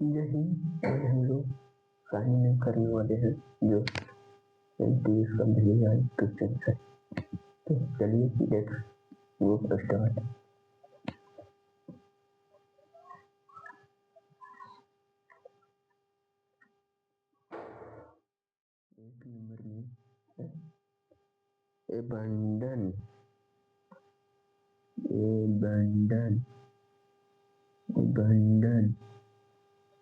यही आज हम लोग कहानी में करने वाले हैं जो MTS का भैया क्वेश्चन है। तो चलिए लेट्स गो स्टार्ट। एक नंबर में है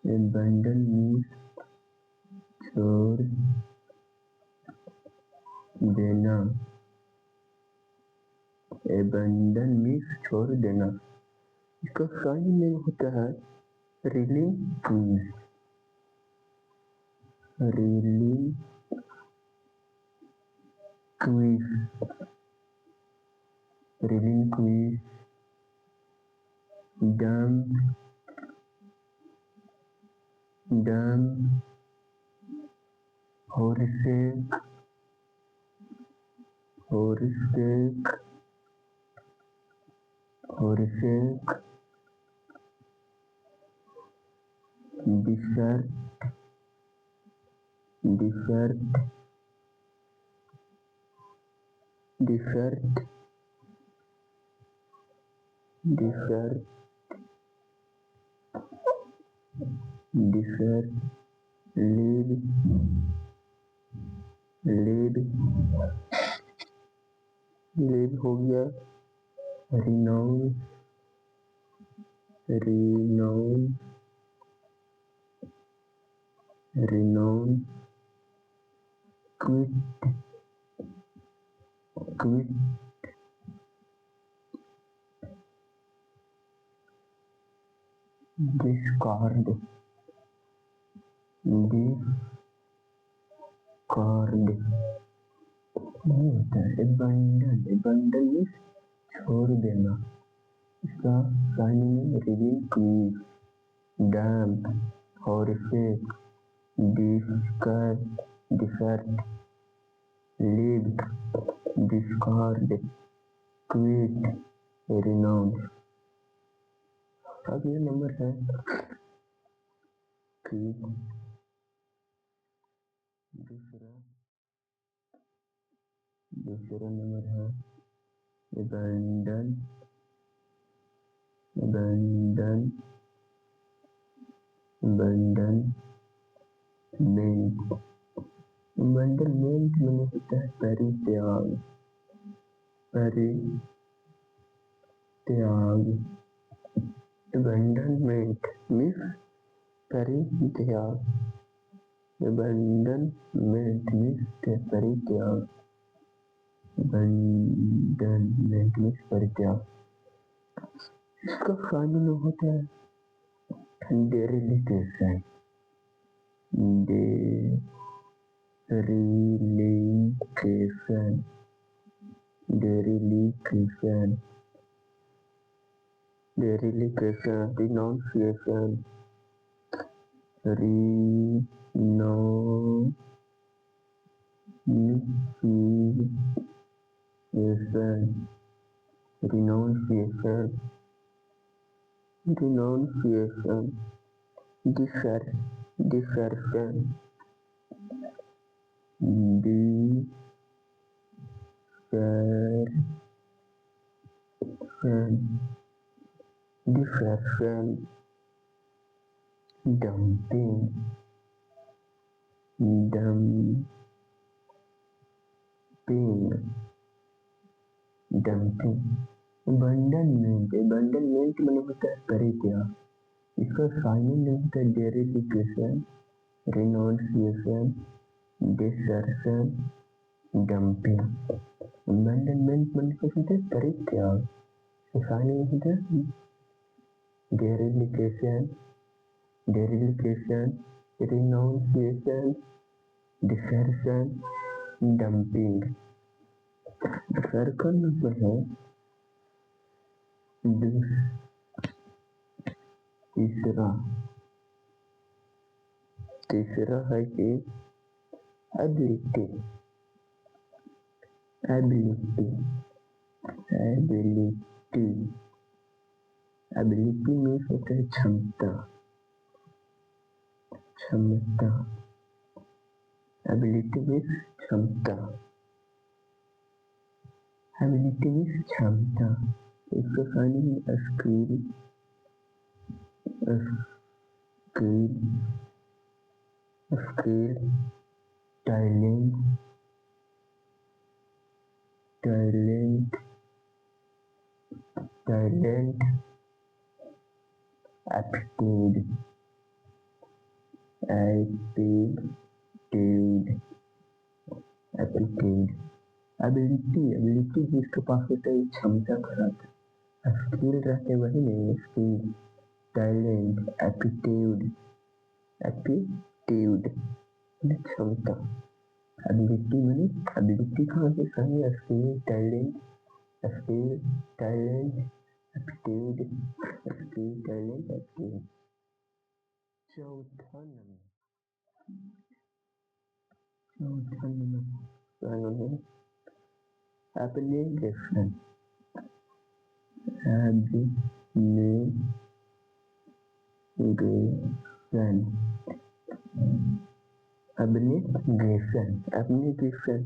abandon means छोड़ देना। abandon means छोड़ देना। इसका सही में होता है relinquish dump forsake desert leave हो गया renounce quit discard ये होता है abandon means छोड़ देना। इसका सही में relinquish dump forsake desert leave discard quit renounce। अब ये नंबर है दूसरा नंबर है abandon abandonment में होता है परित्याग abandonment means परित्याग इसका फाइनल होता है dereliction renunciation desertion dumping abandonment में होता है परित्याग। इसका फाइनल नेम होता है dereliction renunciation desertion dumping। abandonment में होता है परित्याग। फाइनल होता है dereliction renunciation desertion dumping। Circle number है तीसरा है कि ability में होता है क्षमता क्षमता, एबिलिटी मीन्स क्षमता, एबिलिटी मीन्स क्षमता। इसका signing skill, skill, skill, talent, talent, talent, aptitude, aptitude, aptitude, ability, ability जिसके पास होता है क्षमता कराता है, स्किल रहते वही नहीं, स्किल, टैलेंट, एप्टीट्यूड, एप्टीट्यूड क्षमता, एबिलिटी मैंने एबिलिटी कहाँ से सही, skill, talent, skill, talent, aptitude, skill, talent, aptitude. चौथा नंबर application, application, application, application,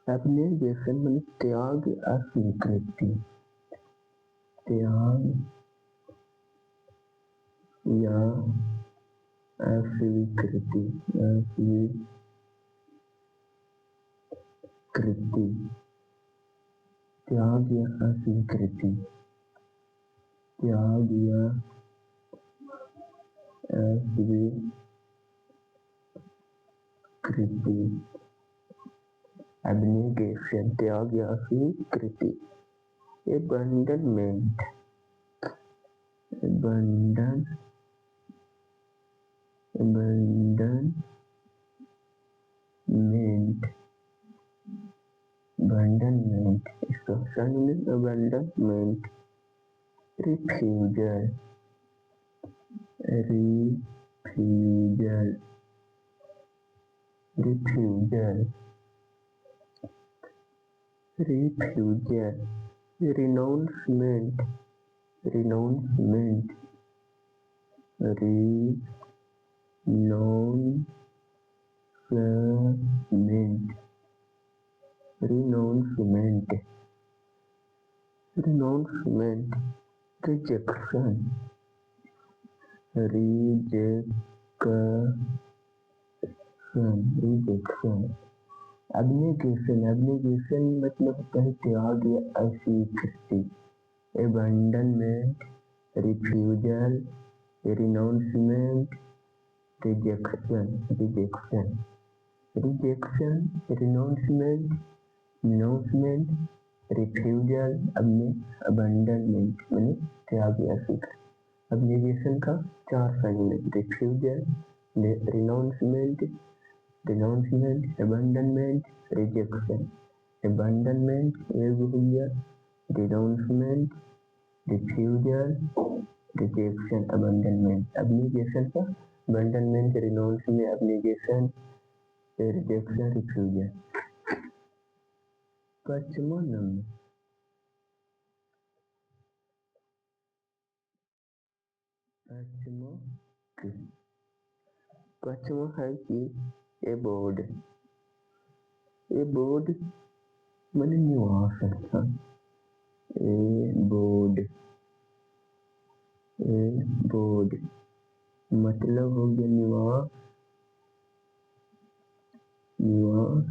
application मैंने त्याग या स्वीकृति, त्याग या अस्वीकृति, अस्वीकृति, त्याग या अस्वीकृति, त्याग या अस्वीकृति, एब्नेगेशन, त्याग या अस्वीकृति, abandonment, abandonment, abandonment, इसका signing abandonment, refusal, refusal, refusal, refusal, renouncement, renouncement, renouncement, renouncement, renouncement, rejection, rejection, rejection, abnegation, abnegation मतलब होता है त्याग या अस्वीकृति, abandonment, refusal, renouncement, rejection, rejection, rejection, renouncement, renouncement, refusal, abandonment माने त्याग या अस्वीकृति। abnegation का चार साइन है, refusal, renouncement, renouncement, abandonment, rejection, abandonment एक हो गया, renouncement, refusal, rejection, abandonment, abnegation का abandonment, renouncement, abnegation, rejection, refusal। पांचवा नंबर पांचवा है कि एबोर्ड, एबोर्ड माने निवास स्थान, एबोर्ड, एबोर्ड मतलब हो गया निवास, निवास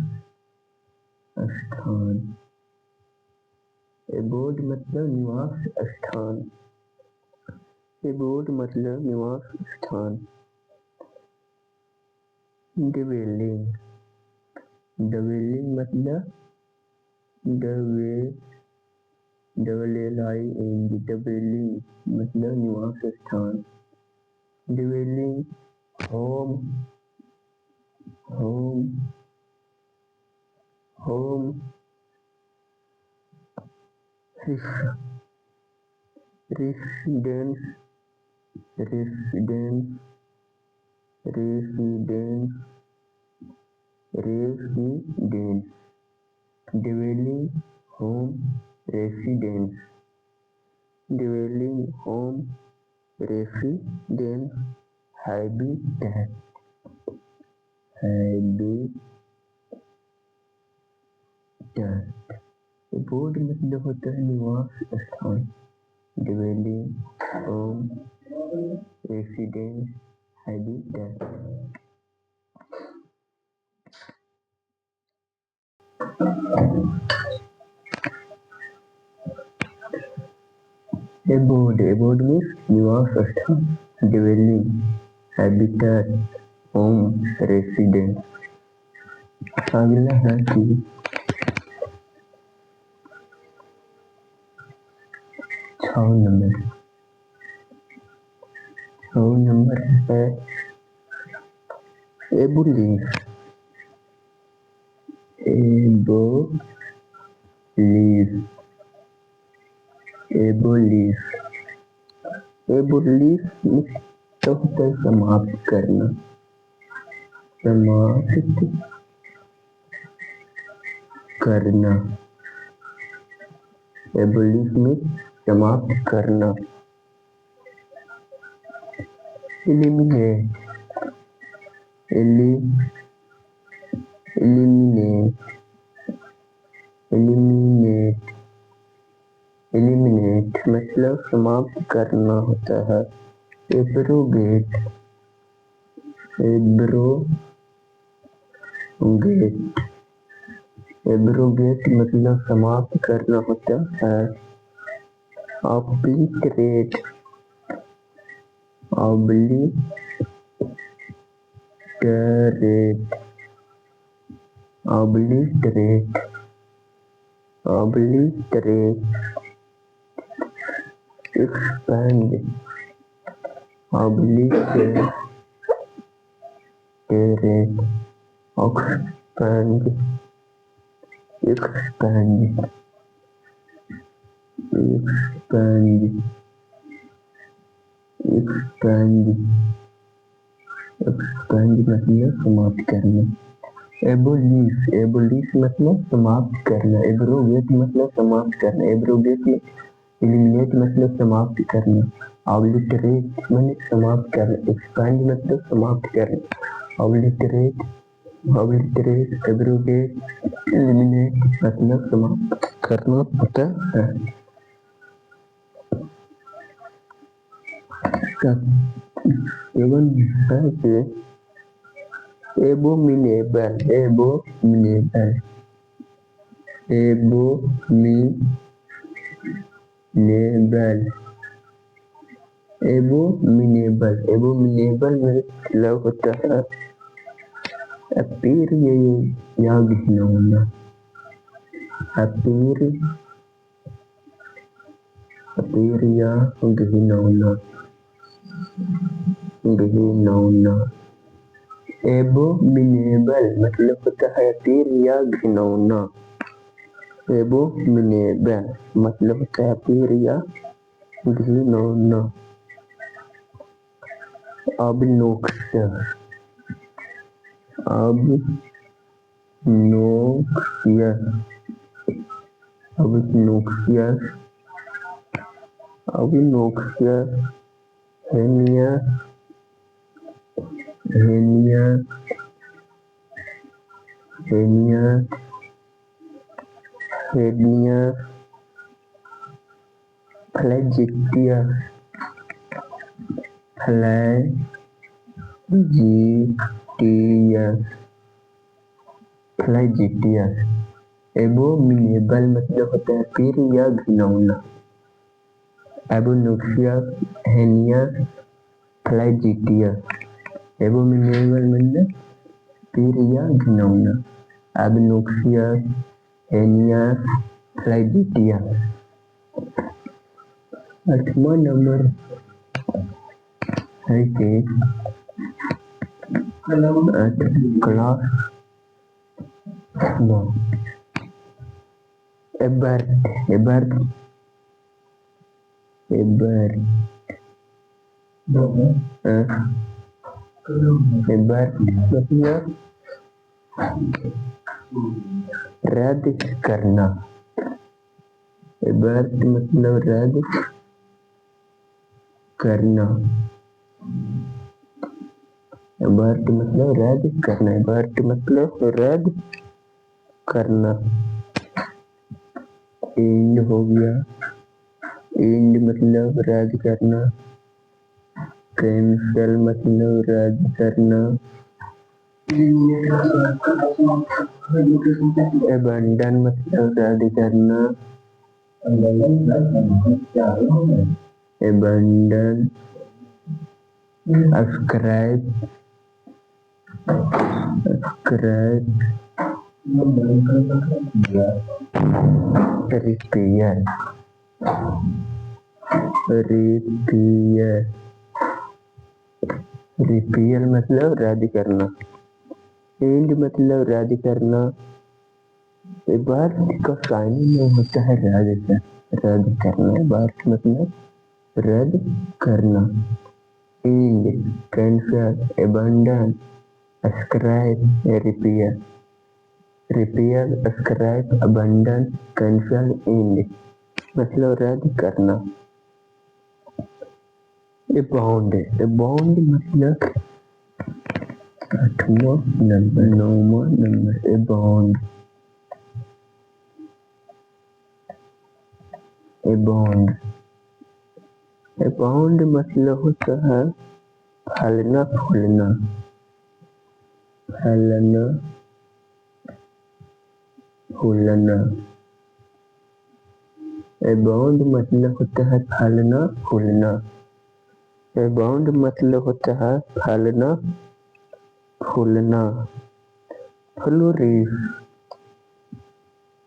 स्थान, एबोर्ड मतलब निवास स्थान, एबोर्ड मतलब निवास स्थान। डिवेलिंग, डिवेलिंग मतलब डिवेलिंग मतलब निवास स्थान, dwelling home, home, home, residence, residence, residence, residence, dwelling home, residence, dwelling home, residence habitat, habitat. Abode मतलब होता है निवास स्थान, dwelling, home, residence, habitat। Abode, abode means निवास स्थान, dwelling, habitat, home, residence। अगला है कि 6 नंबर है एबुलिश, एबोलिश, एबोलिश, एबोलिश तो होता है समाप्त करना, समाप्त करना। एबोलिश में समाप्त करना। एलिमिनेट, एलिमिनेट, एलिमिनेट, एलिमिनेट मतलब समाप्त करना होता है। एब्रोगेट, एब्रोगेट, एब्रोगेट मतलब समाप्त करना होता है। Obliterate, obliterate, obliterate, obliterate. Expand, obliterate, expand, expand, expand, expand, expand मतलब समाप्त करना। एबोलिश, एबोलिश मतलब समाप्त करना। एब्रोगेट मतलब समाप्त करना। एब्रोगेट में एलिमिनेट मतलब समाप्त करना। ऑब्लिटरेट मतलब समाप्त करना। एक्सपेंड मतलब समाप्त करना। ऑब्लिटरेट, ऑब्लिटरेट, एब्रोगेट, एलिमिनेट मतलब समाप्त करना होता है। Abominable, abominable, abominable, abominable, abominable मतलब होता है अपीर या घिनौना। अपीर, अपीर या घिनौना, घिनौना। एबोमिनेबल मतलब होता है अपीर या घिनौना। एबोमिनेबल मतलब होता है अपीर या घिनौना। ऑब्नोक्सियस, ऑब्नोक्सियस, ऑब्नोक्सियस, ऑब्नोक्सियस। हेनियस, हेनियस, हेनियस, हेनियस। फ्लैजिटियस, फ्लैजिटियस, फ्लैजिटियस। एबोमिनेबल मतलब होता है अपीर या घिनौना। एबोनोक्सियस, हेनियस, फ्लैजिटियस। एबोमिनेबल मतलब अपीर या घिनौना। एबोनोक्सियस, हेनियस, फ्लैजिटियस। 8वां नंबर है कि class abort, abort, abort, abort मतलब रद्द करना। एबर्ट मतलब रद्द करना। एबर्ट मतलब रद्द करना, एबर्ट मतलब रद्द करना। एंड हो गया, एंड मतलब रद्द करना। कैंसल मतलब रद्द करना। एबंडन मतलब रद्द करना। Abandon. Scrap, scrap, repair, repair, repair मतलब रद्द करना। एंड मतलब रद्द करना। बार का साइनिंग में होता है रद्द, रद्द करना। बार मतलब रद्द करना। End, cancel, abandon, scrap, repair, repair, scrap, abandon, cancel, end मतलब रद्द करना। अबाउंड, अबाउंड मतलब 8वां नंबर, 9वां नंबर। अबाउंड, अबाउंड, अबाउंड मतलब होता है फलना फूलना, फलना फूलना। अबाउंड मतलब होता है फलना फूलना। अबाउंड मतलब होता है फलना फूलना। फ्लोरिश,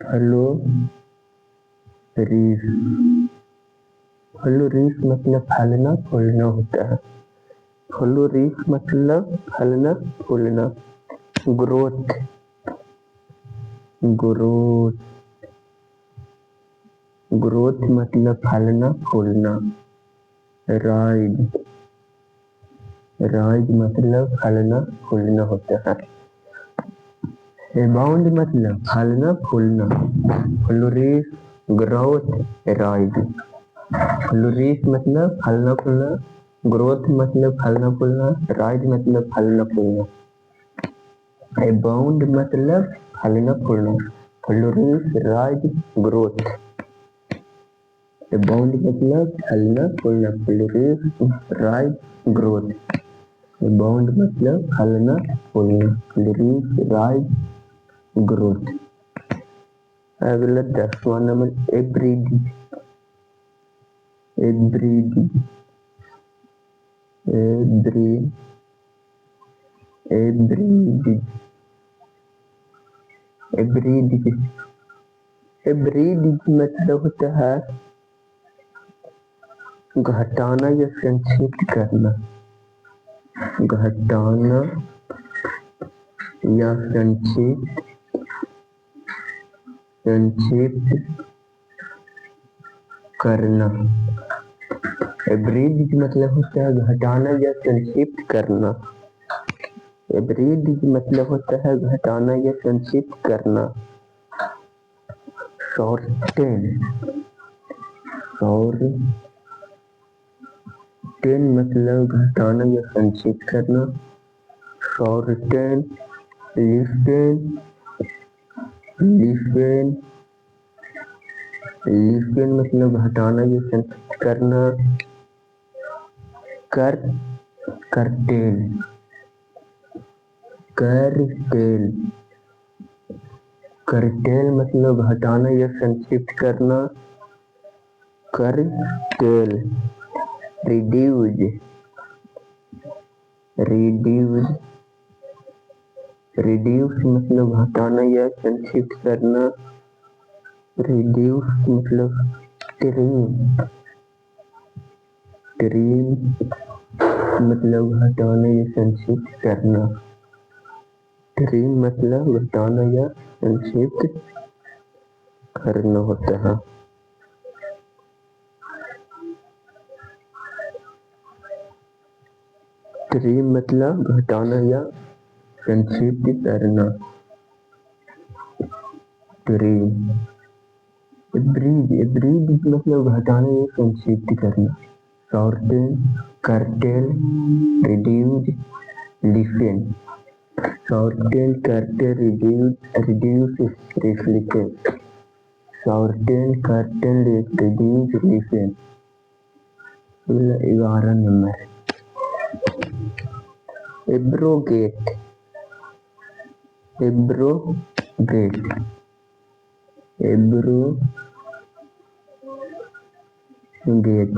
फ्लोरिश, फ्लोरिश मतलब फलना फूलना होता है। फ्लोरिश मतलब फलना फूलना। ग्रोथ, ग्रोथ, ग्रोथ मतलब फलना फूलना। राइज, राइज मतलब फलना फूलना होता है। अबाउंड मतलब फलना फूलना। Flourish, growth, rise. फ्लोरिश मतलब फलना फूलना, ग्रोथ मतलब फलना फूलना, राइज मतलब फलना फूलना। अबाउंड मतलब फलना फूलना। Flourish, rise, growth. अबाउंड मतलब फलना फूलना। Flourish, rise, growth. अबाउंड मतलब फलना फूलना। Flourish, rise, growth. अगला 10वां नंबर एब्रिड, एब्रिड, एब्रिड, एब्रिड, एब्रिड, एब्रिड मतलब होता है घटाना या संक्षिप्त करना, घटाना या संक्षिप्त, संक्षिप्त करना। एब्रिड मतलब होता है घटाना या संक्षिप्त करना। एब्रिड मतलब होता है घटाना या संक्षिप्त करना। शॉर्टेन, शॉर्टेन मतलब घटाना या संक्षिप्त करना। शॉर्टेन, लिस्टेन, लिस्टेन, लिस्टेन मतलब घटाना या संक्षिप्त करना। कर, करटेल, करटेल, करटेल मतलब घटाना या संक्षिप्त करना। करटेल। रिड्यूज, रिड्यूज, रिड्यूस मतलब घटाना या संक्षिप्त करना। रिड्यूस मतलब ट्रिम, ट्रिम मतलब घटाना या संक्षिप्त करना। ट्रिम मतलब घटाना या संक्षिप्त करना होता है। ट्रिम मतलब घटाना या संक्षिप्त करना। ट्रिम। ब्रीज, ब्रीज मतलब घटाना या संक्षिप्त करना। Shorten, curtail, reduce, listen. Shorten curtain reduces reflection. Shorten curtain reduce reflection. 11 number. Abrogate. Abrogate.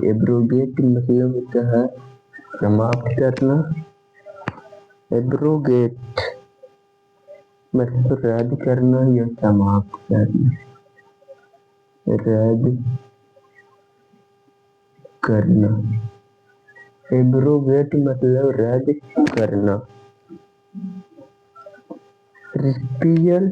Abrogate मतलब होता है समाप्त करना। एब्रोगेट मतलब रद्द करना या समाप्त करना। रद्द करना। एब्रोगेट मतलब रद्द करना। Repeal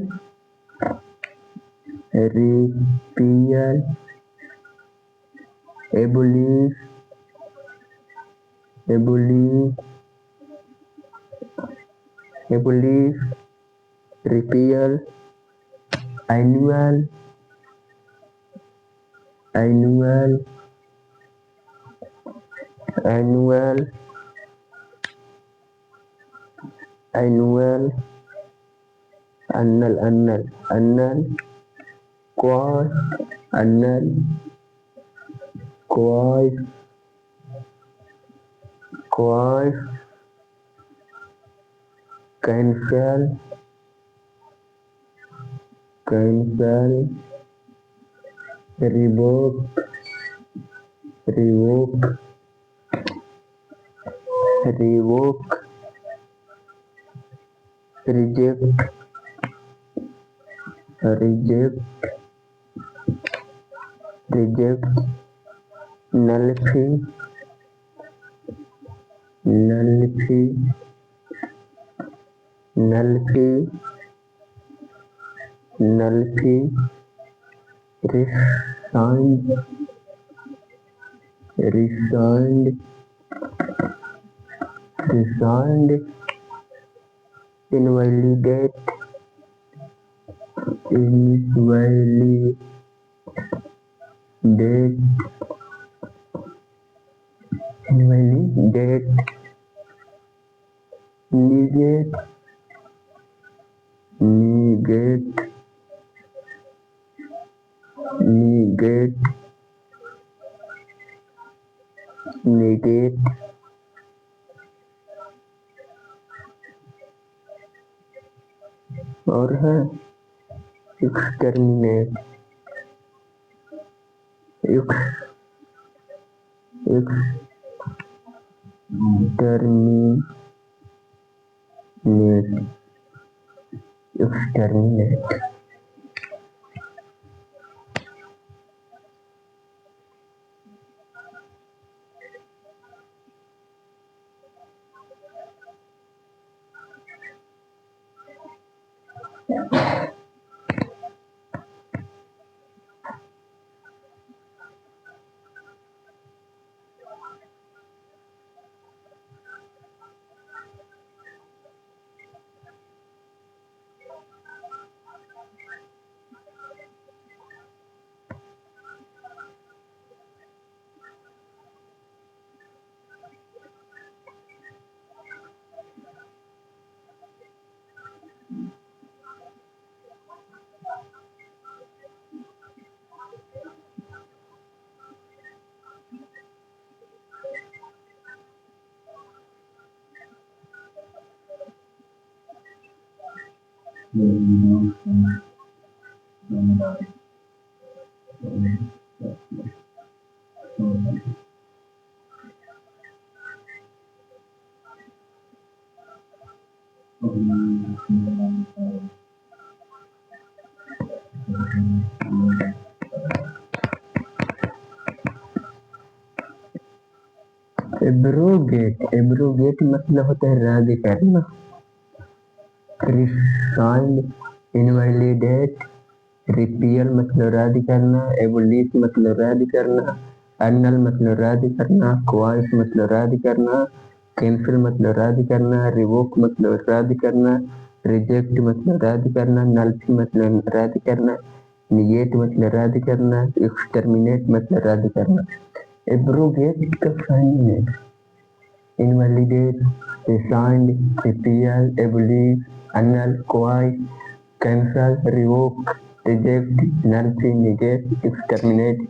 abolish repeal annual annul quash cancel revoke reject nullify rescind invalidate negate और है exterminate एब्रोगेट मतलब होता है रद्द करना। रिसाइंड इनवैलिडेट रिपील मतलब रद्द करना। एबोलिश मतलब रद्द करना। annul मतलब रद्द करना। क्वाश मतलब रद्द करना। कैंसिल मतलब रद्द करना। रिवोक मतलब रद्द करना। रिजेक्ट मतलब रद्द करना। नल्फी मतलब रद्द करना। निगेट मतलब रद्द करना। एक्सटर्मिनेट मतलब रद्द करना। एब्रोगेट का साइन है invalidate, rescind, repeal, abolish, annul, quash, cancel, revoke, reject, nullify, negate, exterminate,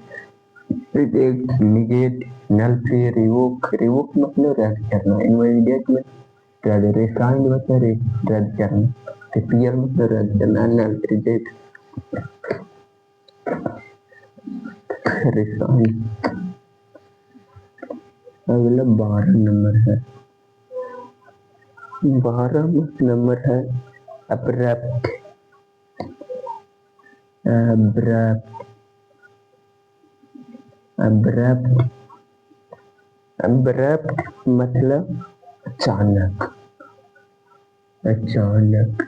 reject, negate, nullify, revoke मतलब रद्द करना, invalidate में रद्द, rescind मतलब रद्द करना, repeal मतलब रद्द करना, annul, reject, rescind। अगला 12 नंबर है, 12 नंबर है abrupt, abrupt, abrupt, abrupt मतलब अचानक, अचानक,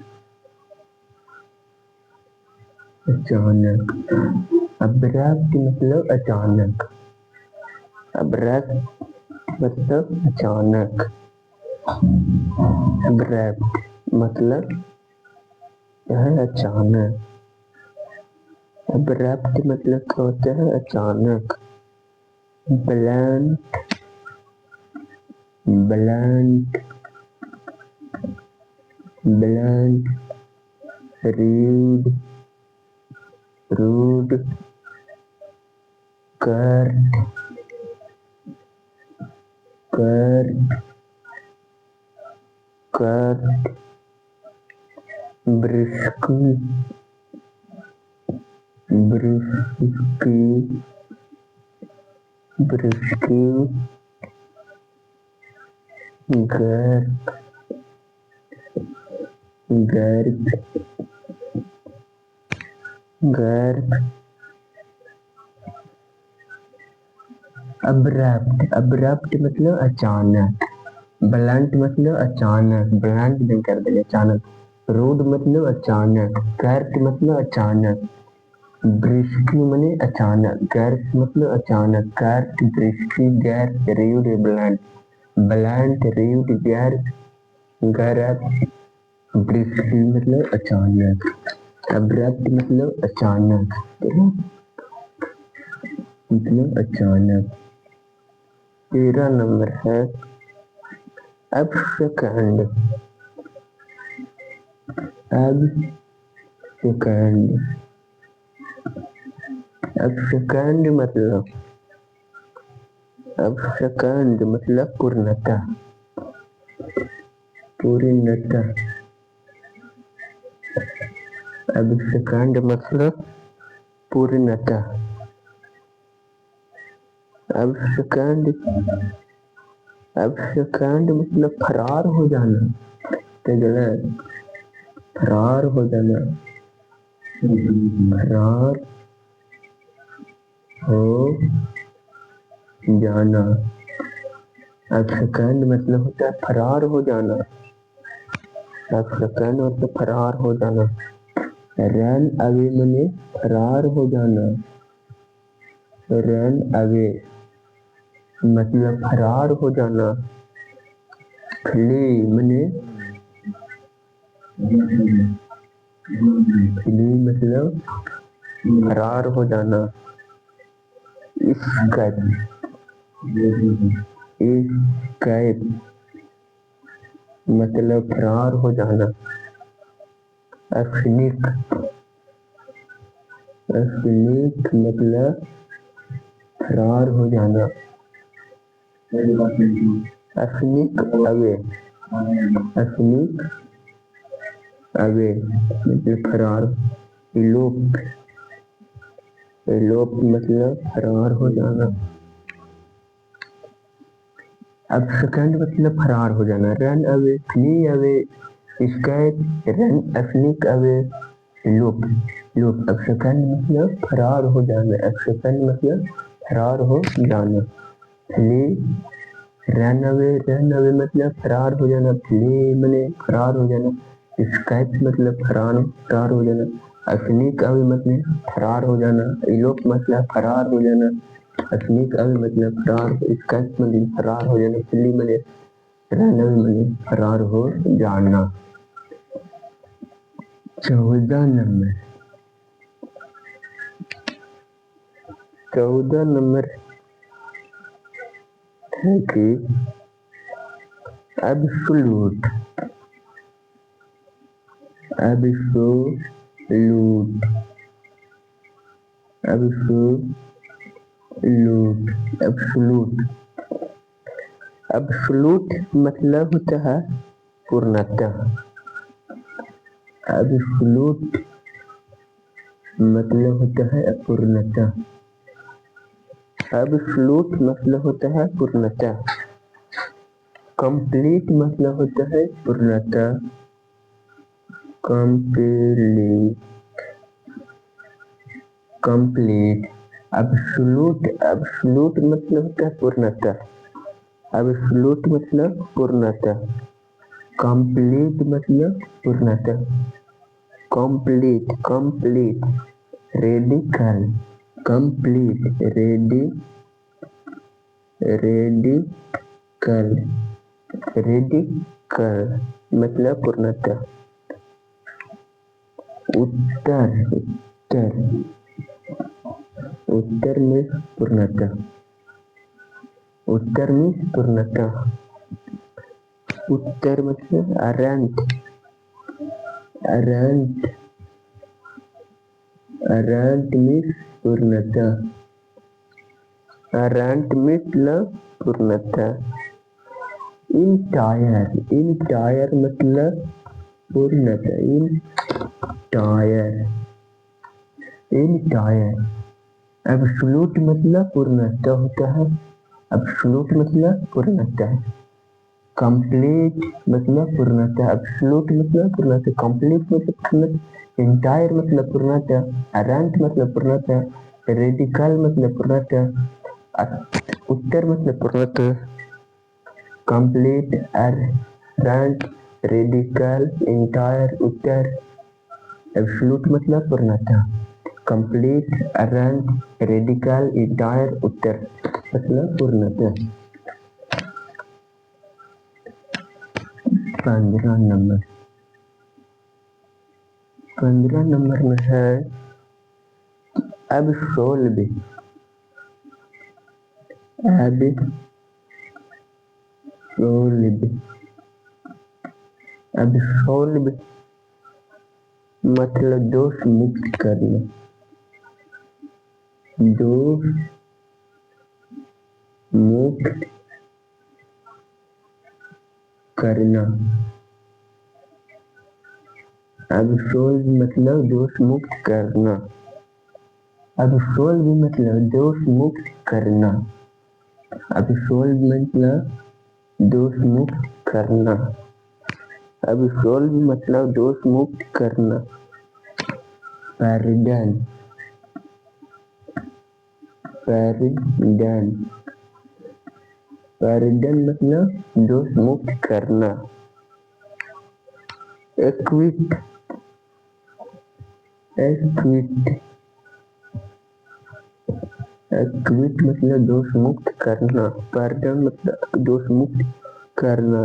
अचानक, abrupt मतलब अचानक, abrupt मतलब अचानक, abrupt मतलब है अचानक, abrupt मतलब क्या होता है अचानक, blunt, blunt, blunt, rude, rude, curt, curt, curt, brisk, brisk, brisk, गर्क, गर्क, गर्क, अब्रप्ट, अब्रप्ट मतलब अचानक, ब्लंट मतलब अचानक, ब्लंट नहीं कर देंगे अचानक, रूड मतलब अचानक, कर्ट मतलब अचानक, ब्रिस्की मने अचानक, गर्क मतलब अचानक, कर्ट, ब्रिस्की, गर्क, रूड, ब्लंट, ब्लंट, रूड, गर्क, गर्क, ब्रिस्की मतलब अचानक, अब्रप्ट मतलब अचानक, मतलब अचानक। 13 नंबर है अब सेकंड, अब सेकंड, अब सेकंड मतलब, अब सेकंड मतलब पूर्णता, पूर्णता, अब सेकंड मतलब पूर्णता, अब सेकंड, अब सेकंड मतलब फरार हो जाना, तो गलत, फरार हो जाना, फरार हो जाना, अब सेकंड मतलब होता है फरार हो जाना, अब सेकंड मतलब फरार हो जाना, रन अवे मने फरार हो जाना, रन अवे मतलब फरार हो जाना, फ्ली मने, फ्ली मतलब फरार हो जाना, स्केप, स्केप मतलब फरार हो जाना, एफनिक, एफनिक मतलब फरार हो जाना, एफनिक अवे, एफनिक अवे मतलब फरार, इलोप, इलोप मतलब फरार हो जाना, अब सेकंड मतलब फरार हो जाना, run away, flee away, escape, run, एफनिक अवे, इलोप, इलोप, अब सेकंड मतलब फरार हो जाना, अब सेकंड मतलब फरार हो जाना, फ्ली, रन अवे मतलब फरार हो जाना, फ्ली मने फरार हो जाना, स्केप मतलब फरार हो जाना, एफनिक अवे मतलब फरार हो जाना, इलोप मतलब फरार हो जाना, एफनिक अवे मतलब फरार, स्केप मतलब फरार हो जाना, फ्ली मने रन अवे मतलब फरार हो जाना। 14 नंबर, 14 नंबर है कि absolute, absolute, absolute, absolute, absolute मतलब होता है पूर्णतः। एब्सोल्यूट मतलब होता है पूर्णतः। एब्सोल्यूट मतलब होता है पूर्णतः। कंप्लीट मतलब होता है पूर्णतः। Complete, complete. एब्सोल्यूट, एब्सोल्यूट मतलब होता है पूर्णतः। एब्सोल्यूट मतलब पूर्णतः। कंप्लीट मतलब पूर्णतः। Complete, complete, radical, complete, radical, radical मतलब पूर्णतः। उत्तर, उत्तर, उत्तर में पूर्णतः। उत्तर में पूर्णतः। उत्तर मतलब अरंत, अरंत, अरंत में पूर्णतः। अरंत मतलब पूर्णतः। इंटायर, इंटायर मतलब पूर्णतः। Entire, entire. एब्सोल्यूट मतलब पूर्णतः होता है। एब्सोल्यूट मतलब पूर्णतः। कंप्लीट मतलब पूर्णतः। एब्सोल्यूट मतलब पूर्णतः। कंप्लीट मतलब पूर्णतः। इंटायर मतलब पूर्णतः। अरंत मतलब पूर्णतः। रेडिकल मतलब पूर्णतः। उत्तर मतलब पूर्णतः। कंप्लीट, अरंत, रेडिकल, इंटायर, उत्तर। एब्सोल्यूट मतलब पूर्णतः। कंप्लीट, अरंत, रेडिकल, इंटायर, उत्तर मतलब पूर्णतः। 15 नंबर, 15 नंबर में है एब्सोल्व, एब्सोल्व, एब्सोल्व मतलब दोष मुक्त करना। दोष मुक्त करना। एब्सोल्व मतलब दोष मुक्त करना। एब्सोल्व मतलब दोष मुक्त करना। एब्सोल्व मतलब दोष मुक्त करना। एब्सोल्व मतलब दोष मुक्त करना। पैरडन, पैरडन, पैरडन मतलब दोष मुक्त करना। एक्विट, एक्विट, एक्विट मतलब दोष मुक्त करना। पैरडन मतलब दोष मुक्त करना।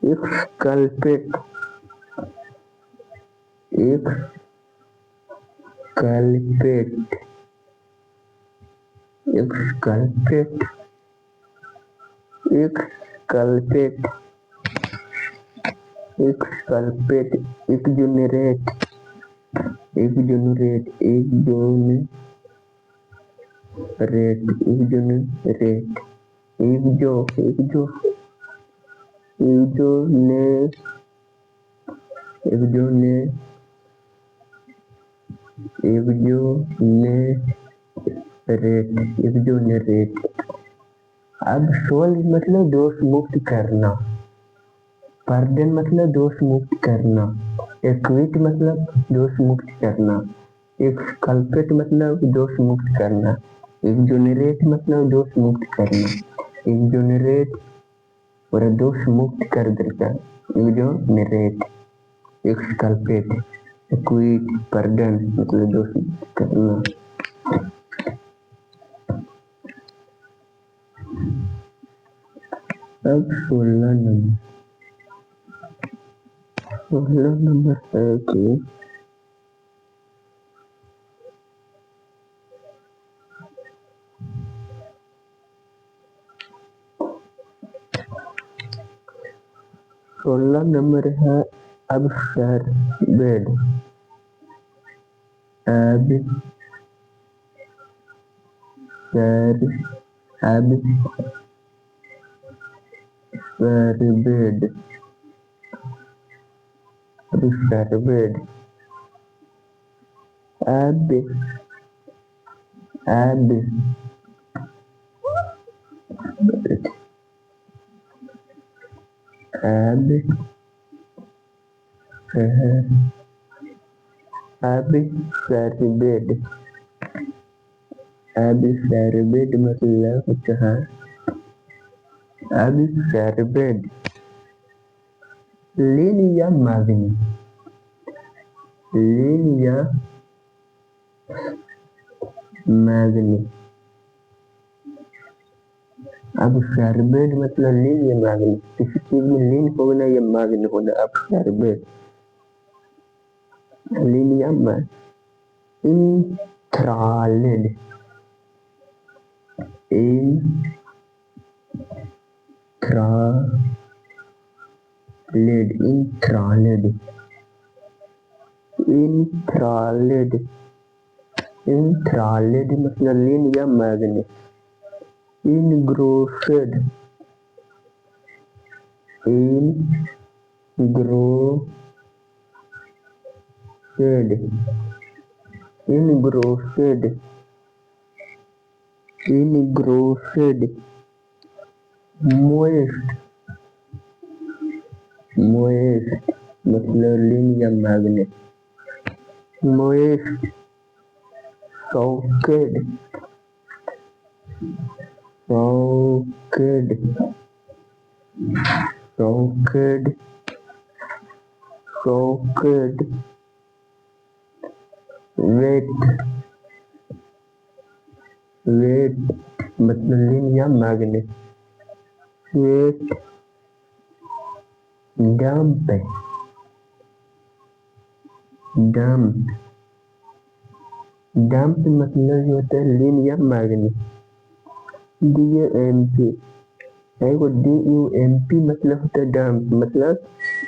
Exculpate, exculpate, exculpate, exculpate, exculpate. Exonerate, exonerate, exonerate, exonerate, exo, exo, exone, exone, exonerate, exonerate. Absolve मतलब दोष मुक्त करना। पैरडन मतलब दोष मुक्त करना। एक्विट मतलब दोष मुक्त करना। एक्सकल्पेट मतलब दोष मुक्त करना। एक्सोनरेट मतलब दोष मुक्त करना। एक्सोनरेट और दोष मुक्त कर देता। एक्सोनरेट, एक्सकल्पेट, एक्विट, पैरडन मतलब दोष मुक्त करना। अब 16 नंबर, 16 नंबर है कि 16 नंबर है अबसर बेड। अब सर अब सर बेड अबसर बेड अब अब अब अब सर बेड। अब सर बेड मतलब होता है अब सर बेड। लीन या मागनी, लीन या मागनी। अब सरबेड मतलब लीन या मागनी, किसी चीज में लीन होना या मागनी होना। अब सरबेड लीन या मागनी। इंथ्रालेड, इंथ्रालेड, इंथ्रालेड, इंथ्रालेड, इंथ्रालेड मतलब लीन या मागनी। इनग्रोसेड, इनग्रोसेड, इनग्रोसेड, इनग्रोसेड। मोएस्ट, मोएस्ट मतलब लीन या मैग्नेट। Moist. Soaked, soaked, soaked, soaked. Wet, wet मतलब लीन या मैग्नेट। वेट। डंप, डंप, डंप मतलब होता है लीन या मैग्नेट। DUMP, एगो DUMP मतलब होता है डंप मतलब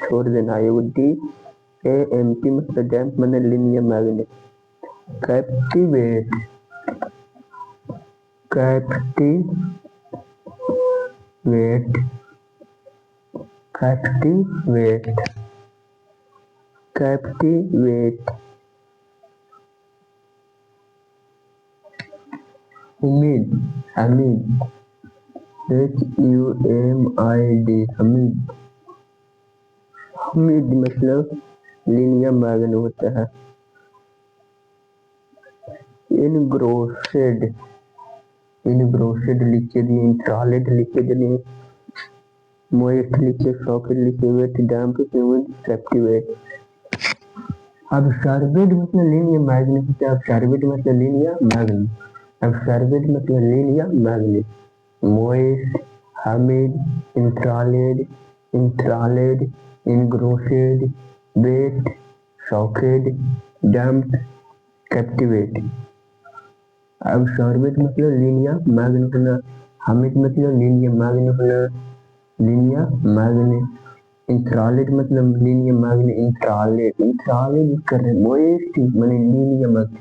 छोड़ देना। एगो DAMP मतलब डंप मतलब लीन या मैग्नेट। Captivate, captivate, captivate, captivate. उम्मीद, उम्मीद, HUMID, उम्मीद। उम्मीद मतलब लीन या मैग्नेट होता है। इनग्रोसेड, इनग्रोसेड लिखे दिए, इंट्रालेड लिखे दिए, मोएस्ट लिखे, सॉकेट लिखे, वेट, डंप, कैप्टिवेट। अब सर्वेड मतलब लीन या मैग्नेट होता है। अब सर्वेड मतलब लीन या मैग्नेट। अब सर्वेड मतलब लीन या मैग्नेट। Moist, humid, enthralled, enthralled, engrossed, wet, soaked, damp, captivate. अब सर्वेट मतलब लीन या मैग्नेट होना, हमिड मतलब लीन या मैग्नेट होना, लीन या मैग्नेट। इंफ्रारेड मतलब लीन या मैग्नेट। इंफ्रारेड, इंफ्रारेड कर रहे। मोएस्ट मतलब लीन या मैग्नेट।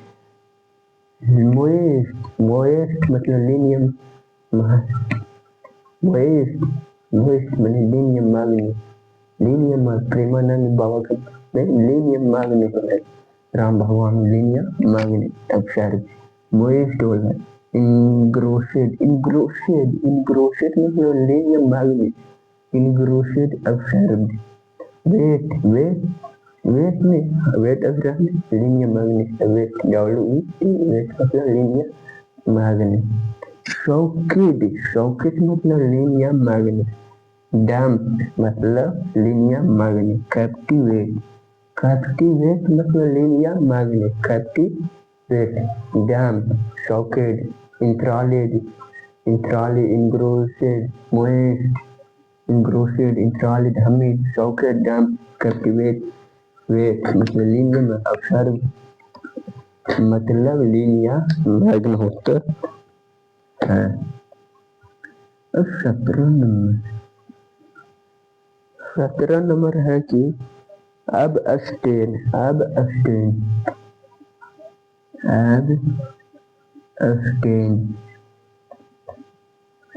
मोएस्ट, मोएस्ट मतलब लीन या मोएस्ट, मोएस्ट मतलब लीन या मैग्नेट। लीन या प्रेमानंद बाबा का लीन या मैग्नेट होता है। राम भगवान लीन या मैग्नेट। अब शायद मोएस्ट होता है। इंग्रोसेड, इंग्रोसेड, इंग्रोसेड मतलब लीन या मैग्नेट। इनग्रोसेड अब्सर्ब। वेट, वेट, वेट में वेट अब्सर्ब लीन या मैग्नेट। वेट WET, वेट मतलब लीन या मैग्नेट। सॉकेट, सॉकेट मतलब लीन या मैग्नेट। डंप मतलब लीन या मैग्नेट। कैप्टिवेट, कैप्टिवेट मतलब लीन या मैग्नेट। Captivate, damp, soaked, enthralled, enthralled, engrossed, moist, engrossed, enthralled, humid, soaked, damp, captivate. Wet मतलब लीन या अब्सर्ब मतलब लीन या मैग्नेट होता है। अब 17 नंबर 17 नंबर है कि अब अस्टेन अब अस्टेन अब अस्टेन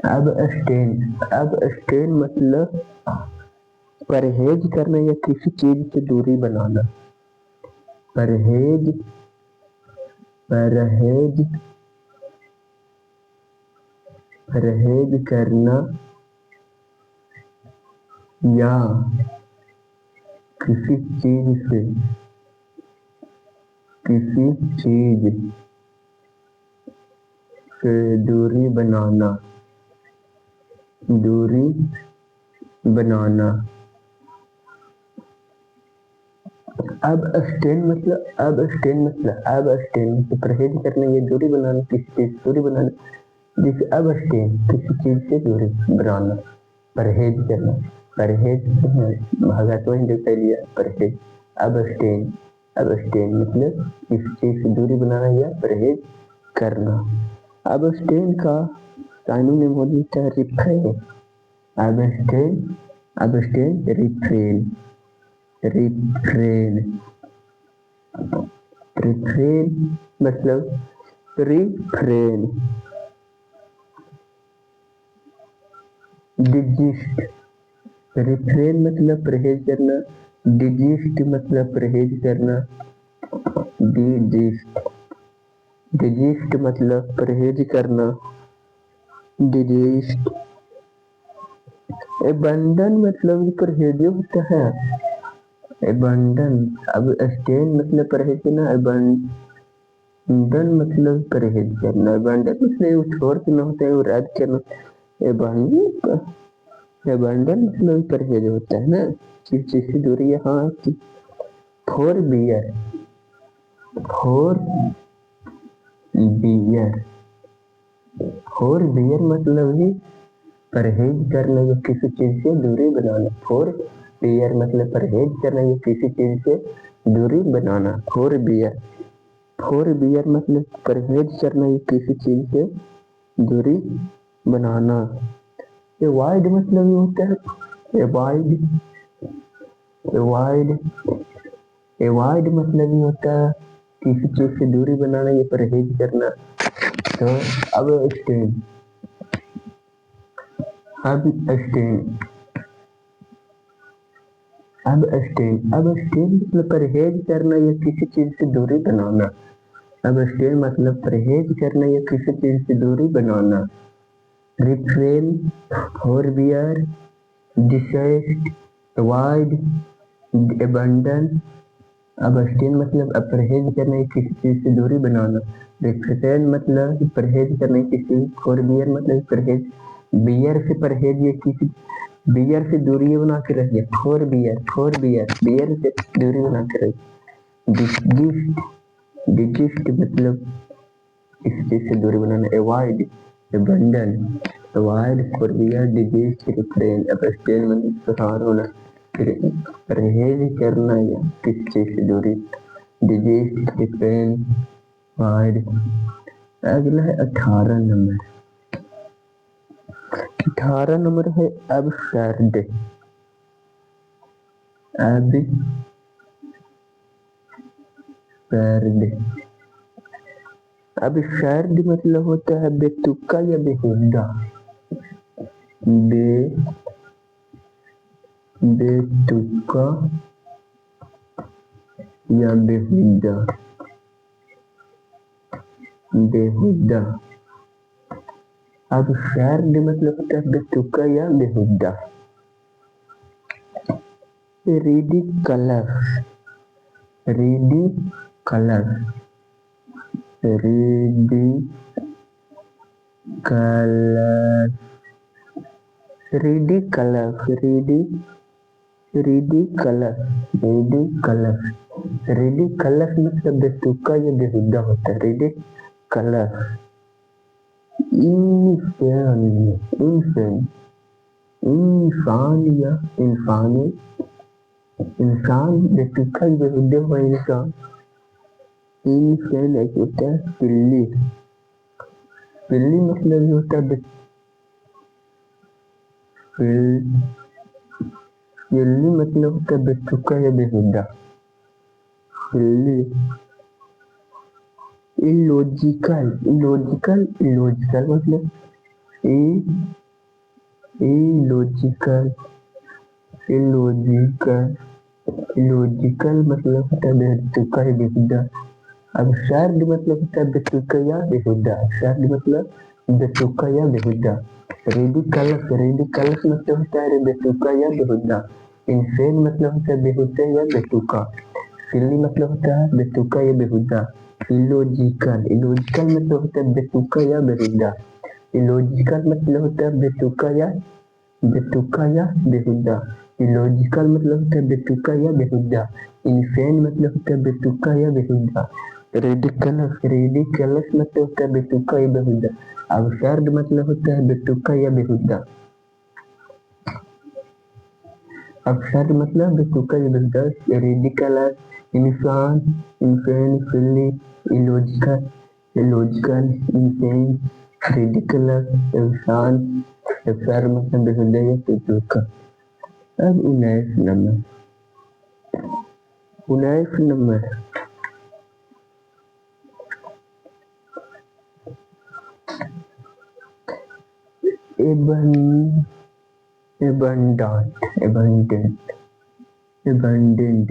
अब अस्टेन अब अस्टेन मतलब परहेज करना या किसी चीज से दूरी बनाना। परहेज परहेज परहेज करना या किसी चीज से दूरी बनाना अब abstain मतलब परहेज करना या दूरी बनाना, किसी चीज से दूरी बनाना। जैसे abstain किसी चीज से दूरी बनाना, परहेज करना, परहेज भागा तो ही कह लिया परहेज। abstain मतलब किसी चीज से दूरी बनाना या परहेज करना। abstain का साइनो नेम होता है रिफ्रेन। abstain रिफ्रेन मतलब रिफ्रेन। डिजिस्ट रिफ्रेन मतलब परहेज करना, डिजिस्ट मतलब परहेज करना। डिजिस्ट मतलब परहेज करना, डिजिस्ट। एबंडन मतलब परहेज होता है, एबंडन। अब स्टेन मतलब परहेज करना, एबंडन मतलब परहेज करना। एबंडन मतलब छोड़ के ना होता है और रद्द करना। एबंडन मतलब परहेज होता है ना, किस चीज से दूरी है। हाँ, फोर बियर मतलब ही परहेज करना या किसी चीज से दूरी बनाना। फोर बियर मतलब परहेज करना या किसी चीज से दूरी बनाना। फोर बियर मतलब परहेज करना या किसी चीज से दूरी बनाना। एवॉइड मतलब ये होता है एवॉइड मतलब ये होता है किसी चीज से दूरी बनाना या परहेज करना। तो अब abstain मतलब परहेज करना या किसी चीज से दूरी बनाना। abstain मतलब परहेज करना या किसी चीज से दूरी बनाना। refrain, forbear, desist, avoid, abandon। abstain मतलब परहेज करना या किसी चीज से दूरी बनाना। refrain मतलब परहेज करना या किसी, forbear मतलब परहेज, बियर से परहेज या किसी, बियर से दूरी बना के रखिए। फोर बियर से दूरी बना के रखिए। डिजिस्ट मतलब इस चीज से दूरी बनाना। Avoid, abandon, avoid, forbear, desist, refrain. abstain मतलब प्रहार होना, परहेज करना या किसी चीज से दूरी। Desist, refrain, avoid. अगला है 18 नंबर। 18 नंबर है absurd। absurd मतलब होता है बेतुका या बेहुदा। बेतुका या बेहुदा। absurd मतलब होता है बेतुका या बेहुदा। ridiculous मतलब बेतुका या बेहुदा होता है। ridiculous। इंसान या इंसान बेतुका या बेहुदा हुआ इंसान। इंसान एक होता है पिल्ली मतलब ये होता है सिल्ली मतलब होता है बेतुका या बेहुदा। सिल्ली। इलॉजिकल। इलॉजिकल। इलॉजिकल मतलब इलॉजिकल। इलॉजिकल। इलॉजिकल मतलब होता है बेतुका या बेहुदा। absurd मतलब होता है बेतुका या बेहुदा। absurd मतलब बेतुका या बेहुदा। ridiculous। ridiculous मतलब होता है बेतुका या बेहुदा। insane मतलब होता है बेहुदा या बेतुका। silly मतलब होता है बेतुका या बेहुदा। illogical। illogical मतलब होता है बेतुका या बेहुदा। illogical मतलब होता है बेतुका या बेहुदा। illogical मतलब होता है बेतुका या बेहुदा। insane मतलब होता है बेतुका या बेहुदा। ridiculous। ridiculous मतलब होता है बेतुका या बेहुदा। absurd मतलब होता है बेतुका या बेहुदा। absurd मतलब बेतुका या बेहुदा। ridiculous, insane, insane, silly, illogical, illogical, insane, ridiculous, insane, absurd मतलब बेहुदा या बेतुका। अब 19 number abundant। abundant। abundant। abundant।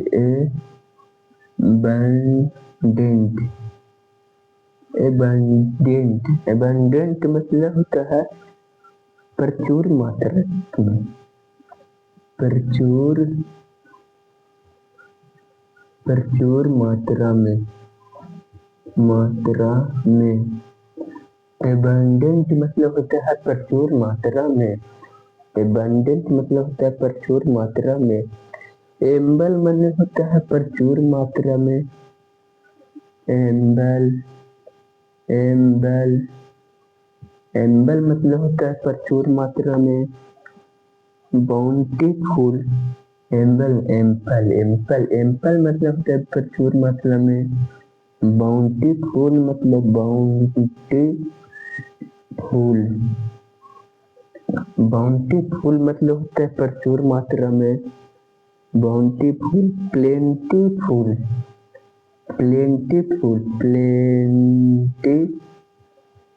abundant। abundant मतलब होता है प्रचुर मात्रा में। प्रचुर मात्रा में। abundant मतलब होता है प्रचुर मात्रा में। abundant मतलब होता है प्रचुर मात्रा में। एम्बल मतलब होता है प्रचुर मात्रा में। एम्बल। एम्बल। एम्बल मतलब होता है प्रचुर मात्रा में। बाउंटीफुल। एम्बल। एम्पल। एम्पल। एम्पल मतलब होता है प्रचुर मात्रा में। बाउंटीफुल मतलब बाउंटीफुल। बाउंटीफुल मतलब होता है प्रचुर मात्रा में। बाउंटीफुल। प्लेंटीफुल। प्लेंटीफुल।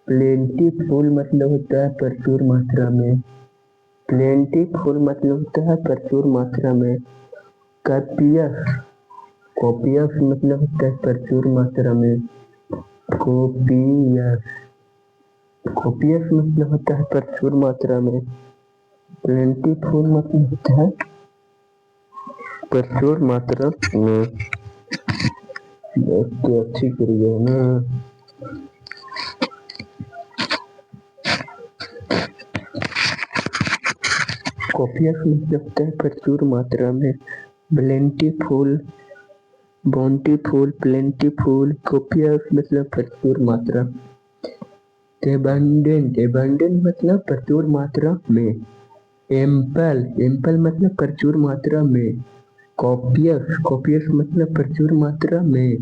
प्लेंटीफुल मतलब होता है प्रचुर मात्रा में। प्लेंटीफुल मतलब होता है प्रचुर मात्रा में। कॉपियस। कॉपियस मतलब होता है प्रचुर मात्रा में। कॉपियस। कॉपियस मतलब होता है प्रचुर मात्रा में। प्लेंटीफुल मतलब होता है प्रचुर मात्रा में। तो अच्छी करिए ना। कॉपियस मतलब होता है प्रचुर मात्रा में। प्लेंटीफुल। बाउंटीफुल। प्लेंटीफुल। कॉपियस मतलब प्रचुर मात्रा। एबंडेंट। एबंडेंट मतलब प्रचुर मात्रा में। एम्पल। एम्पल मतलब प्रचुर मात्रा में। कॉपियस। कॉपियस मतलब प्रचुर मात्रा में।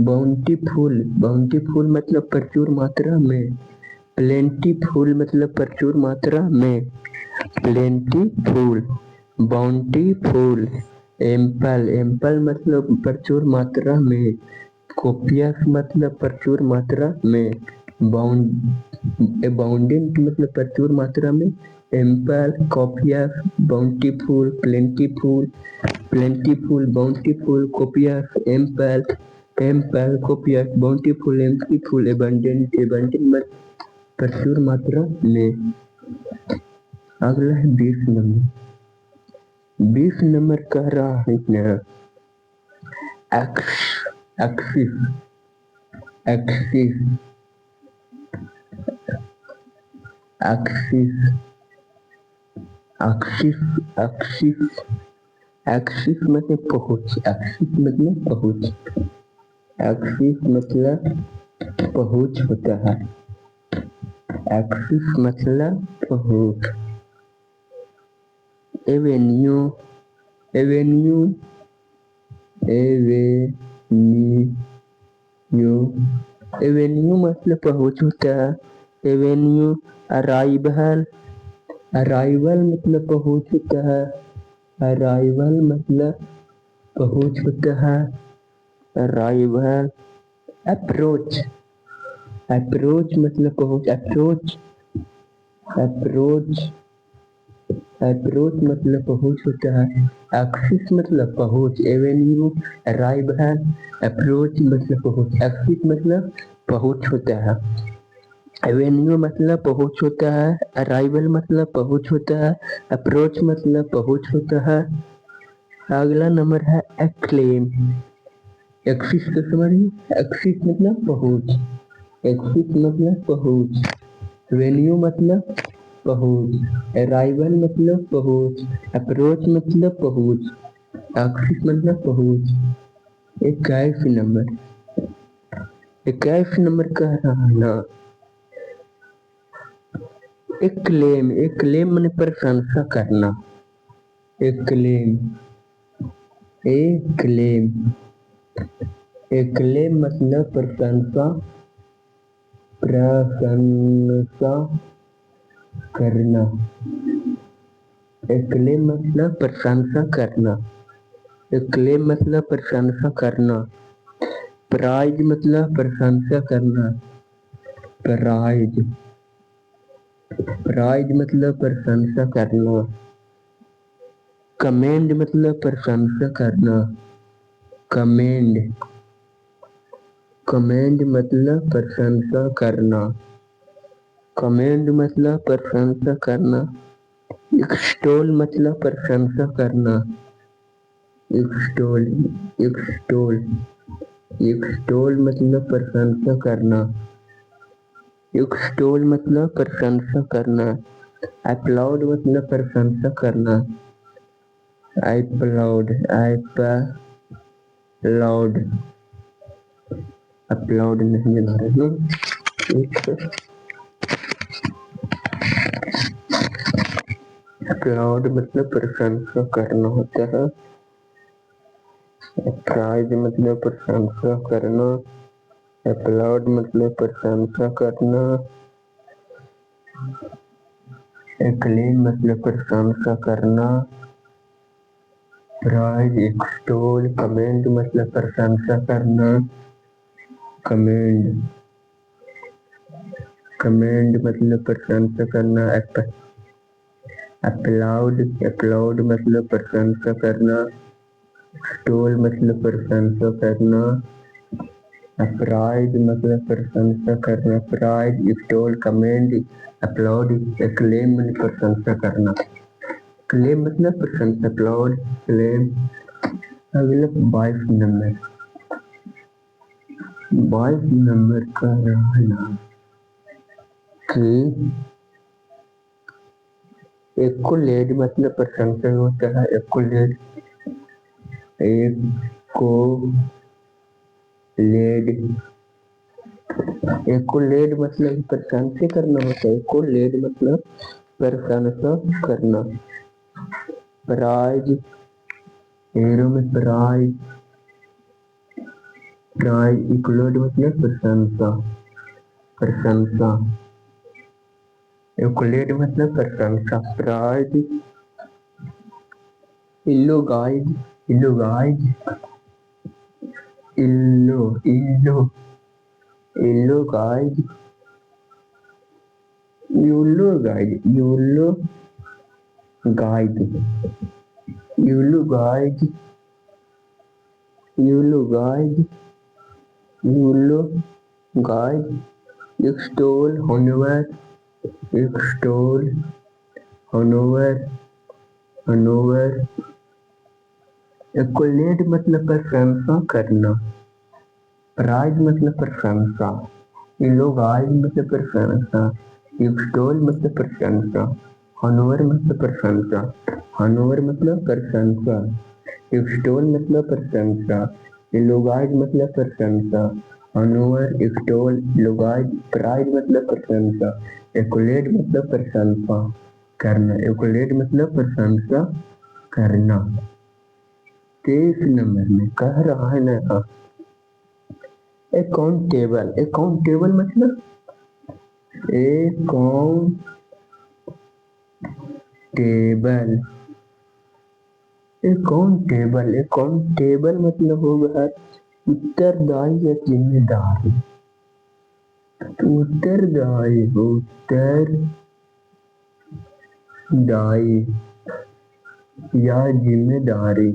बाउंटीफुल। बाउंटीफुल मतलब प्रचुर मात्रा में। प्लेंटीफुल मतलब प्रचुर मात्रा में। प्लेंटीफुल। बाउंटीफुल। एम्पल। एम्पल मतलब प्रचुर मात्रा में। कॉपियस मतलब प्रचुर मात्रा में। अबाउंडेंट मतलब प्रचुर मात्रा में। Ample. Copious. Bountiful. Plentiful. Plentiful. Bountiful. Copious. Ample. Ample. Copious. Bountiful. एम्पलीफुल। एबंडेंट। एबंडेंट मतलब प्रचुर मात्रा में। अगला है 20 नंबर। 20 नंबर कह रहा है axis. Axis. Axis. Axis. Axis. Axis मतलब पहुंच। एक्सिस मतलब पहुंच। एक्सिस मतलब पहुंच होता है। एक्सिस मतलब पहुंच। एवेन्यू। एवेन्यू। एवेन्यू। एवेन्यू मतलब पहुंच होता है। एवेन्यू। अराइवल। अराइवल मतलब पहुंच होता है। अराइवल मतलब पहुंच होता है। अराइवल। अप्रोच। अप्रोच मतलब पहुंच। अप्रोच। अप्रोच। अप्रोच मतलब पहुंच होता है। एक्सिस मतलब पहुंच। एवेन्यू। अराइवल। अप्रोच मतलब पहुंच। एक्सिस मतलब पहुंच होता है। एवेन्यू मतलब पहुंच होता है। अराइवल मतलब पहुंच होता है। अप्रोच मतलब पहुंच होता है। अगला नंबर है एक्लेम। एक्सिस को समझिए। एक्सिस मतलब पहुंच। एक्सिस मतलब पहुंच। वेन्यू मतलब पहुंच। अराइवल मतलब पहुंच। अप्रोच मतलब पहुंच। एक्सिस मतलब पहुंच। 21 नंबर। 21 नंबर कह रहा है ना। एक्लेम। एक्लेम मैंने प्रशंसा करना। एक्लेम। एक्लेम। एक्लेम मतलब प्रशंसा। प्रशंसा करना। एक्लेम मतलब प्रशंसा करना। एक्लेम मतलब प्रशंसा करना। प्राइज मतलब प्रशंसा करना। प्राइज। प्राइज मतलब प्रशंसा करना। कमेंड मतलब प्रशंसा करना। कमेंड। कमेंड मतलब प्रशंसा करना। कमेंड मतलब प्रशंसा करना। एक्सटोल मतलब प्रशंसा करना। एक्सटोल। एक्सटोल। एक्सटोल मतलब प्रशंसा करना। एक्सटोल मतलब प्रशंसा करना। अपलाउड मतलब प्रशंसा करना। अपलाउड। अपलाउड। अपलाउड नहीं बना रहे हैं। अपलाउड मतलब प्रशंसा करना होता है। प्राइज मतलब प्रशंसा करना। अपलाउड मतलब प्रशंसा करना। एक्लेम मतलब प्रशंसा करना। प्राइज। एक्सटोल। कमेंड मतलब प्रशंसा करना। कमेंड। कमेंड मतलब प्रशंसा करना। अपलाउड। अपलाउड मतलब प्रशंसा करना। एक्सटोल मतलब प्रशंसा करना। प्राइज मतलब प्रशंसा करना। Praise. Extol. Commend. Applaud. Acclaim मतलब प्रशंसा करना। क्लेम मतलब प्रशंसा। अपलाउड। क्लेम। अगला 22 नंबर। 22 नंबर का रहना कि एक्कोलेड मतलब प्रशंसा होता है। एक्कोलेड। एक्कोलेड। एक्कोलेड मतलब प्रशंसा करना होता है। एक्कोलेड मतलब प्रशंसा करना। प्राइज। हीरो में प्राइज। प्राइज। इक्वलेट मतलब प्रशंसा। प्रशंसा। एक्वलेट मतलब प्रशंसा। प्राइज। इल्लो गाइड। इल्लो गाइड। इल्लो। इल्लो। इल्लो guide. Yellow guide. Yellow guide. Yellow guide. Yellow guide. Yellow guide. Extol. हॉनवर। Extol. हॉनवर। हॉनवर। एक्वलेट मतलब प्रशंसा करना। प्राइज मतलब प्रशंसा। इलोगाइज मतलब प्रशंसा। एक्सटोल मतलब प्रशंसा। हॉनवर मतलब प्रशंसा। हॉनवर मतलब प्रशंसा। एक्सटोल मतलब प्रशंसा। इलोगाइज मतलब प्रशंसा। हॉनवर। एक्सटोल। इलोगाइज। प्राइज मतलब प्रशंसा। एक्वलेट मतलब प्रशंसा करना। एक्वलेट मतलब प्रशंसा करना। 23 नंबर में कह रहा है ना अकाउंटेबल। अकाउंटेबल मतलब अकाउंटेबल। अकाउंटेबल मतलब होगा उत्तरदायी या जिम्मेदार। उत्तरदायी या जिम्मेदारी।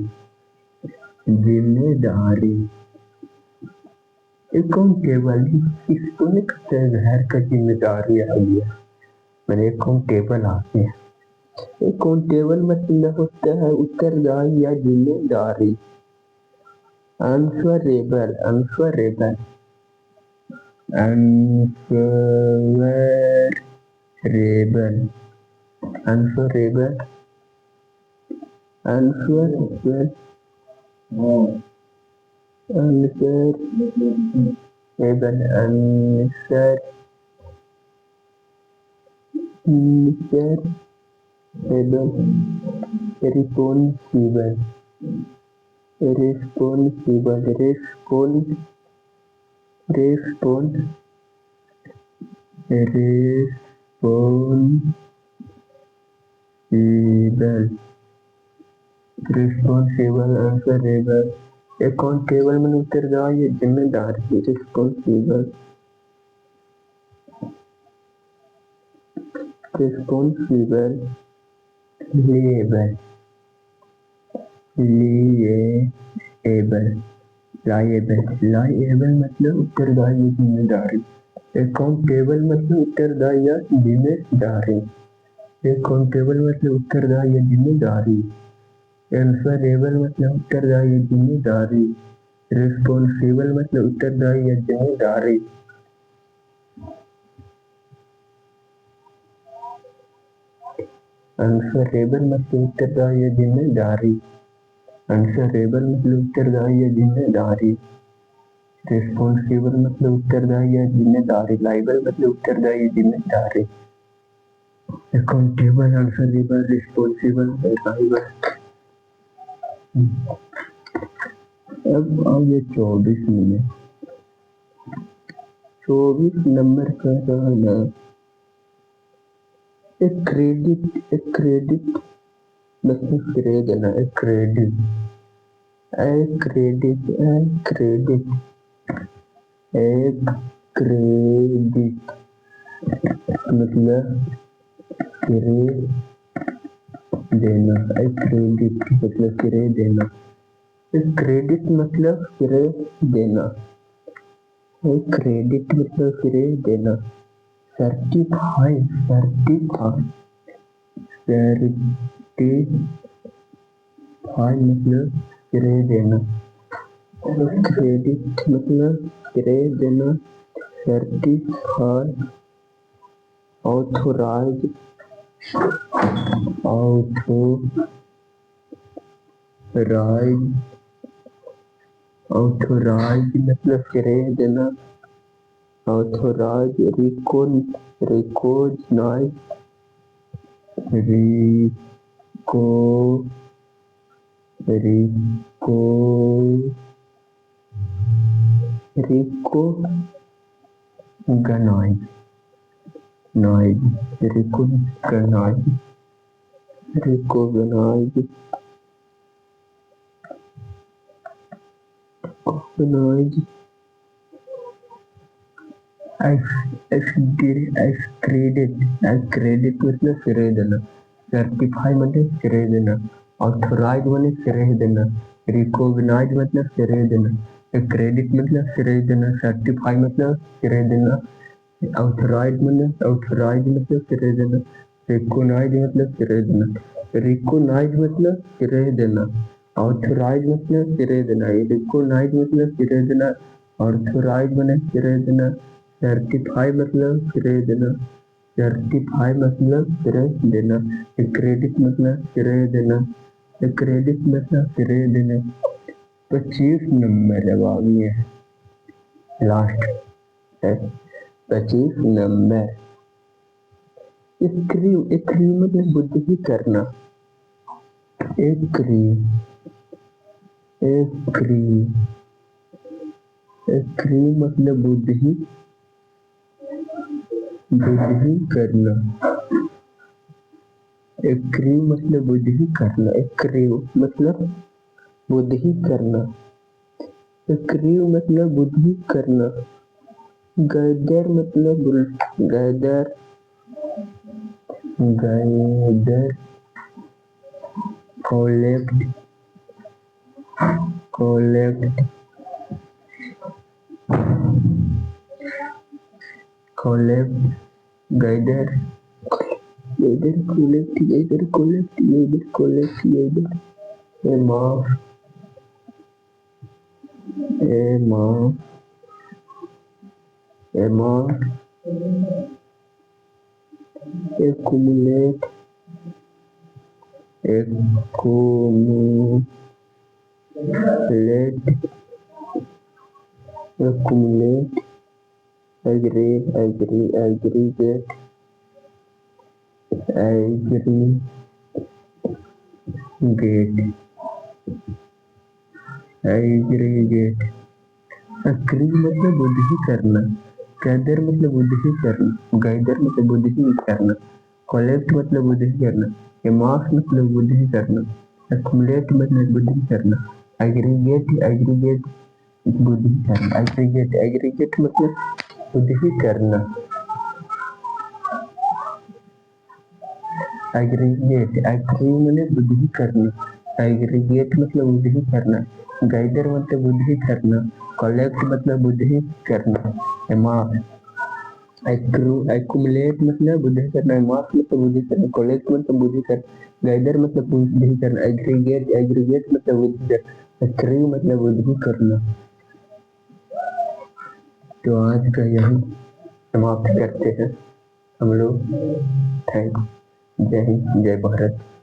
अकाउंटेबल इसको नहीं कहते हैं घर का जिम्मेदारी आ गया, मैंने अकाउंटेबल आ गया। अकाउंटेबल मतलब होता है उत्तरदायी या जिम्मेदारी। Answerable answerable answerable answerable answerable answerable answerable responsible responsible responsible answerable. Accountable में उत्तरदायी या जिम्मेदारी। रिस्पॉन्सिबल लायबल मतलब उत्तरदायी या जिम्मेदारी। अकाउंटेबल मतलब उत्तरदायी या जिम्मेदारी। अकाउंटेबल मतलब उत्तरदायी या जिम्मेदारी। आंसरेबल मतलब उत्तरदायी या जिम्मेदारी। रिस्पॉन्सिबल मतलब उत्तरदायी या जिम्मेदारी। आंसरेबल मतलब उत्तरदायी या जिम्मेदारी। आंसरेबल मतलब उत्तरदायी या जिम्मेदारी। रिस्पॉन्सिबल मतलब उत्तरदायी या जिम्मेदारी। लायबल मतलब उत्तरदायी या जिम्मेदारी। Accountable answerable responsible liable. अब आइए 24 नंबर का रहना। एक क्रेडिट मतलब किराया देना। एक क्रेडिट मतलब किराया देना। एक क्रेडिट मतलब किराया देना। एक क्रेडिट मतलब किराया देना। एक क्रेडिट मतलब किराया देना। सर्टिफाई मतलब किराया देना। क्रेडिट मतलब किराया देना। सर्टिफाई ऑथोराइज मतलब किराया देना। ऑथोराइज रिकॉग्नाइज क्रेडिट मतलब किराया देना। सर्टिफाई मतलब किराया देना। ऑथोराइज मतलब किराया देना। रिकॉग्नाइज मतलब किराया देना। क्रेडिट मतलब किराया देना। सर्टिफाई मतलब किराया देना। ऑथोराइज मतलब किराया देना। रिकॉग्नाइज मतलब किराया देना। रिकॉग्नाइज मतलब किराया देना। ऑथोराइज मतलब किराया देना। रिकॉग्नाइज मतलब किराया देना। ऑथोराइज मतलब किराया देना। सर्टिफाई मतलब किराया देना। क्रेडिट मतलब किराया देना। क्रेडिट मतलब किराया देना। 25 नंबर अब आ गया है लास्ट है। 25 नंबर एक्री मतलब बुद्धि करना। एक्री मतलब बुद्धि करना। एक्रिव मतलब बुद्धि करना, एक्रिव मतलब बुद्धि करना, एक्रिव मतलब बुद्धि करना, गैदर मतलब gather, gather collect, collect, collect, gather, gather collect, gather collect, gather collect, gather amass, amass, amass, accumulate, accumulate, accumulate, aggregate, aggregate, अक्री मतलब बुद्धि करना, गैदर मतलब बुद्धि करना, गैदर मतलब बुद्धि करना, कलेक्ट मतलब बुद्धि करना, एमास मतलब बुद्धि करना, एक्युमुलेट मतलब बुद्धि करना, एग्रीगेट, एग्रीगेट बुद्धि करना, एग्रीगेट, एग्रीगेट मतलब बुद्धि करना, एग्रीगेट, एग्री मतलब बुद्धि करना, एग्रीगेट मतलब बुद्धि करना, गैदर मतलब बुद्धि करना, कलेक्ट मतलब बुद्धि करना, एमास, एक्युमुलेट मतलब बुद्धि करना, एमास मतलब बुद्धि करना, कलेक्ट मतलब बुद्धि करना, गैदर मतलब बुद्धि करना, एग्रीगेट, एग्रीगेट मतलब बुद्धि करना, एक्री मतलब बुद्धि करना। तो आज का यही समाप्त करते हैं हम लोग। थैंक, जय हिंद, जय भारत।